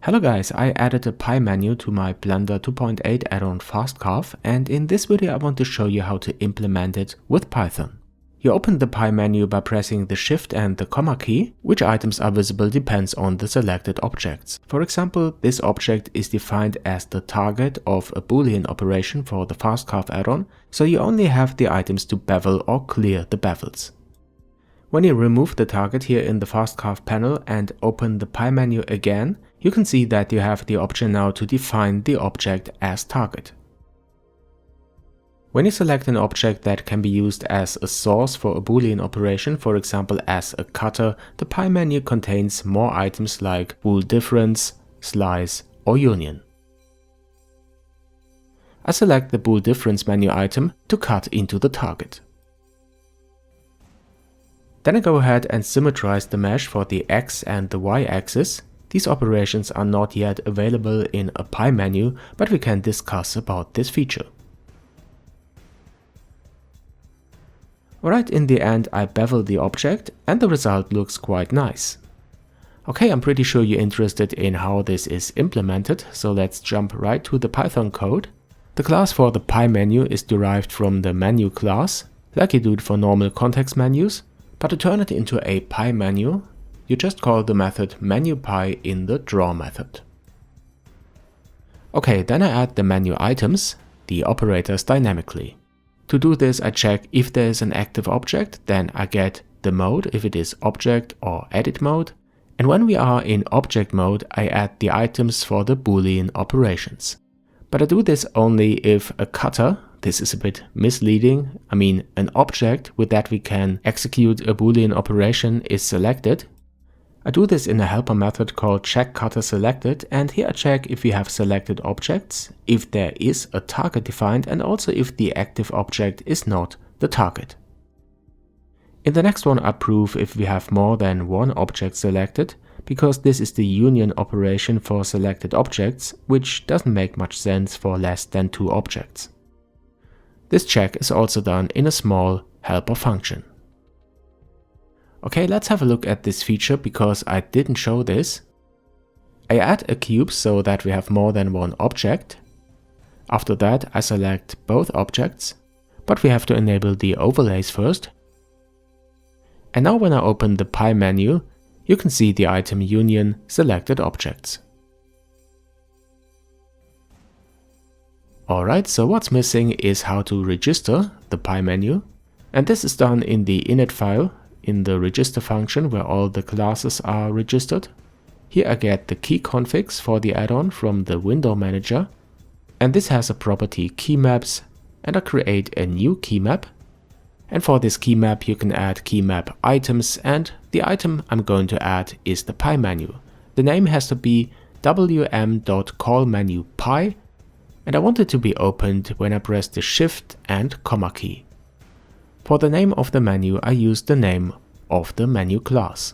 Hello guys, I added a pie menu to my Blender 2.8 add-on Fast Carve, and in this video I want to show you how to implement it with Python. You open the pie menu by pressing the Shift and the comma key. Which items are visible depends on the selected objects. For example, this object is defined as the target of a boolean operation for the Fast Carve add-on, so you only have the items to bevel or clear the bevels. When you remove the target here in the Fast Carve panel and open the pie menu again, you can see that you have the option now to define the object as target. When you select an object that can be used as a source for a boolean operation, for example as a cutter, the pie menu contains more items like bool difference, slice or union. I select the bool difference menu item to cut into the target. Then I go ahead and symmetrize the mesh for the X and the Y axis. These operations are not yet available in a pie menu, but we can discuss about this feature. Alright, in the end I bevel the object and the result looks quite nice. Okay, I'm pretty sure you're interested in how this is implemented, so let's jump right to the Python code. The class for the pie menu is derived from the menu class, like you do it for normal context menus. But to turn it into a pie menu, you just call the method MenuPie in the draw method. Okay, then I add the menu items, the operators dynamically. To do this, I check if there is an active object, then I get the mode if it is object or edit mode. And when we are in object mode, I add the items for the boolean operations. But I do this only if a cutter, this is a bit misleading, I mean an object with that we can execute a boolean operation is selected. I do this in a helper method called checkCutterSelected, and here I check if we have selected objects, if there is a target defined, and also if the active object is not the target. In the next one I prove if we have more than one object selected, because this is the union operation for selected objects, which doesn't make much sense for less than 2 objects. This check is also done in a small helper function. Okay, let's have a look at this feature because I didn't show this. I add a cube so that we have more than one object. After that I select both objects, but we have to enable the overlays first. And now when I open the pie menu, you can see the item union selected objects. Alright, so what's missing is how to register the pie menu, and this is done in the init file in the register function where all the classes are registered. Here I get the key configs for the add-on from the window manager, and this has a property keymap's, and I create a new keymap. And for this keymap you can add keymap items, and the item I'm going to add is the pie menu. The name has to be wm.callMenuPie, and I want it to be opened when I press the Shift and comma key. For the name of the menu I use the name of the menu class.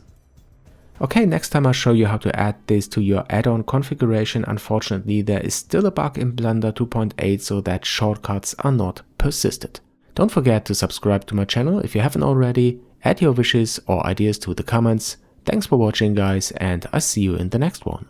Okay, next time I'll show you how to add this to your add-on configuration. Unfortunately, there is still a bug in Blender 2.8 so that shortcuts are not persisted. Don't forget to subscribe to my channel if you haven't already, add your wishes or ideas to the comments. Thanks for watching guys, and I'll see you in the next one.